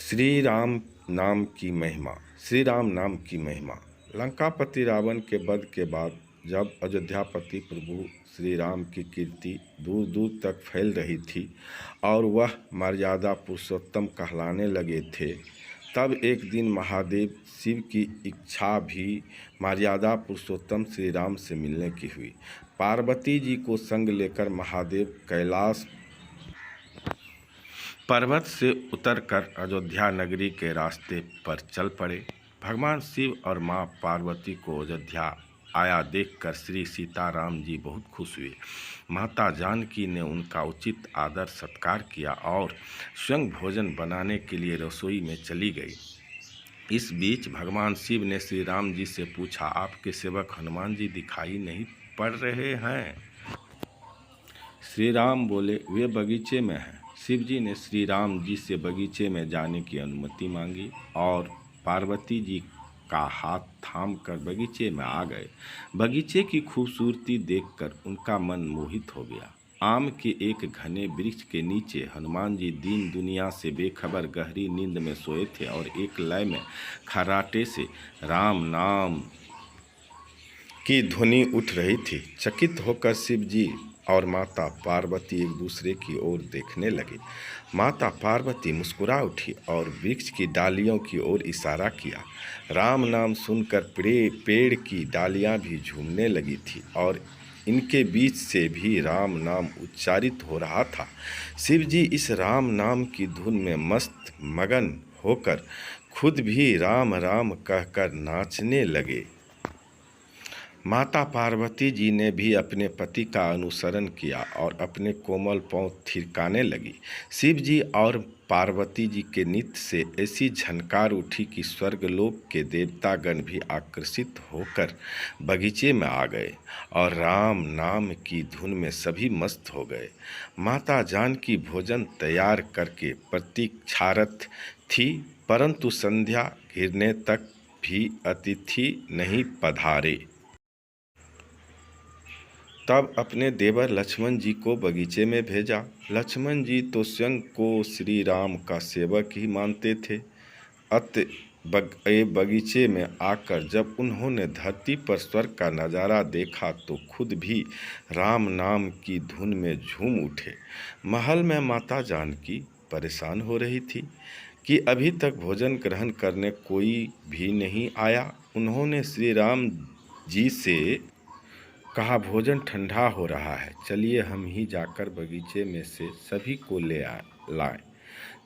श्री राम नाम की महिमा। श्री राम नाम की महिमा। लंकापति रावण के वध के बाद जब अयोध्यापति प्रभु श्री राम की कीर्ति दूर दूर तक फैल रही थी और वह मर्यादा पुरुषोत्तम कहलाने लगे थे, तब एक दिन महादेव शिव की इच्छा भी मर्यादा पुरुषोत्तम श्री राम से मिलने की हुई। पार्वती जी को संग लेकर महादेव कैलाश पर्वत से उतरकर अयोध्या नगरी के रास्ते पर चल पड़े। भगवान शिव और मां पार्वती को अयोध्या आया देखकर श्री सीताराम जी बहुत खुश हुए। माता जानकी ने उनका उचित आदर सत्कार किया और स्वयं भोजन बनाने के लिए रसोई में चली गई। इस बीच भगवान शिव ने श्री राम जी से पूछा, आपके सेवक हनुमान जी दिखाई नहीं पड़ रहे हैं? श्री राम बोले, वे बगीचे में हैं। शिव जी ने श्री राम जी से बगीचे में जाने की अनुमति मांगी और पार्वती जी का हाथ थामकर बगीचे में आ गए। बगीचे की खूबसूरती देखकर उनका मन मोहित हो गया। आम के एक घने वृक्ष के नीचे हनुमान जी दीन दुनिया से बेखबर गहरी नींद में सोए थे और एक लय में खर्राटे से राम नाम की ध्वनि उठ रही थी। चकित होकर शिव जी और माता पार्वती एक दूसरे की ओर देखने लगे। माता पार्वती मुस्कुरा उठी और वृक्ष की डालियों की ओर इशारा किया। राम नाम सुनकर पेड़ की डालियां भी झूमने लगी थी और इनके बीच से भी राम नाम उच्चारित हो रहा था। शिव जी इस राम नाम की धुन में मस्त मगन होकर खुद भी राम राम कहकर नाचने लगे। माता पार्वती जी ने भी अपने पति का अनुसरण किया और अपने कोमल पांव थिरकाने लगी। शिव जी और पार्वती जी के नृत्य से ऐसी झनकार उठी कि स्वर्गलोक के देवतागण भी आकर्षित होकर बगीचे में आ गए और राम नाम की धुन में सभी मस्त हो गए। माता जानकी भोजन तैयार करके प्रतीक्षारत थी, परंतु संध्या घिरने तक भी अतिथि नहीं पधारे। तब अपने देवर लक्ष्मण जी को बगीचे में भेजा। लक्ष्मण जी तो स्वयं को श्री राम का सेवक ही मानते थे। बगीचे में आकर जब उन्होंने धरती पर स्वर्ग का नज़ारा देखा तो खुद भी राम नाम की धुन में झूम उठे। महल में माता जानकी परेशान हो रही थी कि अभी तक भोजन ग्रहण करने कोई भी नहीं आया। उन्होंने श्री राम जी से कहा, भोजन ठंडा हो रहा है, चलिए हम ही जाकर बगीचे में से सभी को लाएं।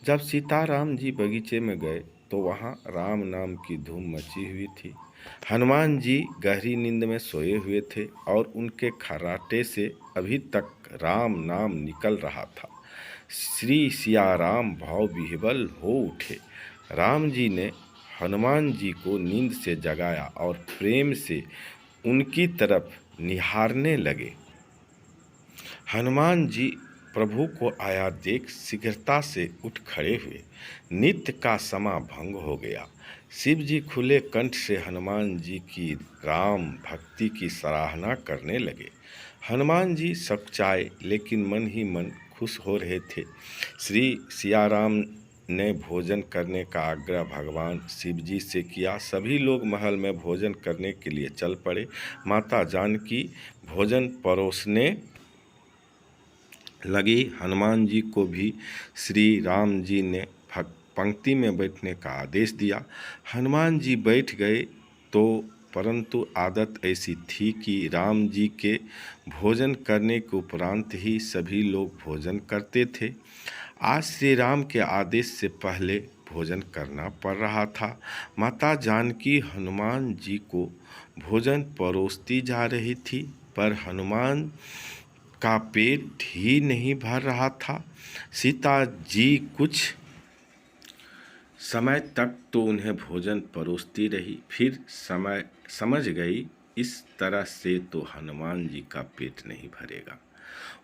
जब सीताराम जी बगीचे में गए तो वहाँ राम नाम की धूम मची हुई थी। हनुमान जी गहरी नींद में सोए हुए थे और उनके खर्राटे से अभी तक राम नाम निकल रहा था। श्री सियाराम भाव विह्वल हो उठे। राम जी ने हनुमान जी को नींद से जगाया और प्रेम से उनकी तरफ निहारने लगे। हनुमान जी प्रभु को आया देख शीघ्रता से उठ खड़े हुए। नित्य का समा भंग हो गया। शिव जी खुले कंठ से हनुमान जी की राम भक्ति की सराहना करने लगे। हनुमान जी सकुचाए लेकिन मन ही मन खुश हो रहे थे। श्री सियाराम ने भोजन करने का आग्रह भगवान शिव जी से किया। सभी लोग महल में भोजन करने के लिए चल पड़े। माता जानकी भोजन परोसने लगी। हनुमान जी को भी श्री राम जी ने पंक्ति में बैठने का आदेश दिया। हनुमान जी बैठ गए तो परंतु आदत ऐसी थी कि राम जी के भोजन करने के उपरांत ही सभी लोग भोजन करते थे। आज श्री राम के आदेश से पहले भोजन करना पड़ रहा था। माता जानकी हनुमान जी को भोजन परोसती जा रही थी, पर हनुमान का पेट ही नहीं भर रहा था। सीता जी कुछ समय तक तो उन्हें भोजन परोसती रही, फिर समझ गई इस तरह से तो हनुमान जी का पेट नहीं भरेगा।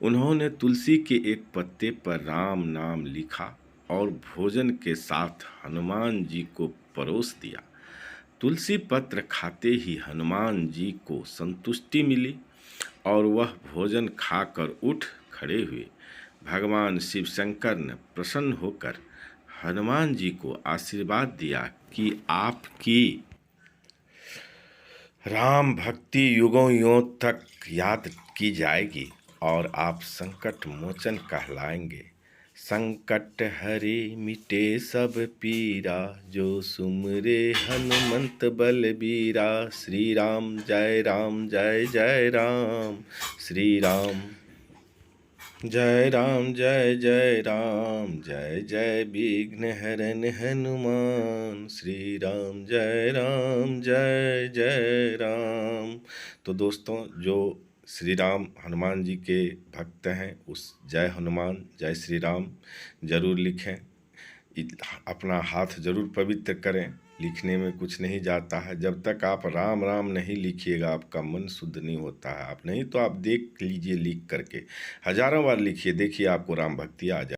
उन्होंने तुलसी के एक पत्ते पर राम नाम लिखा और भोजन के साथ हनुमान जी को परोस दिया। तुलसी पत्र खाते ही हनुमान जी को संतुष्टि मिली और वह भोजन खाकर उठ खड़े हुए। भगवान शिव शंकर ने प्रसन्न होकर हनुमान जी को आशीर्वाद दिया कि आपकी राम भक्ति युगों युगों तक याद की जाएगी और आप संकट मोचन कहलाएंगे। संकट हरे मिटे सब पीरा, जो सुमरे हनुमंत बलबीरा। श्री राम जय राम जय जय राम, श्री राम जय राम जय जय राम, जय जय विघ्न हरन हनुमान। श्री राम जय जय राम। तो दोस्तों, जो श्री राम हनुमान जी के भक्त हैं, उस जय हनुमान जय श्री राम जरूर लिखें। अपना हाथ जरूर पवित्र करें। लिखने में कुछ नहीं जाता है। जब तक आप राम राम नहीं लिखिएगा, आपका मन शुद्ध नहीं होता है। आप नहीं तो आप देख लीजिए, लिख करके 1000 बार लिखिए, देखिए आपको राम भक्ति आ जाए।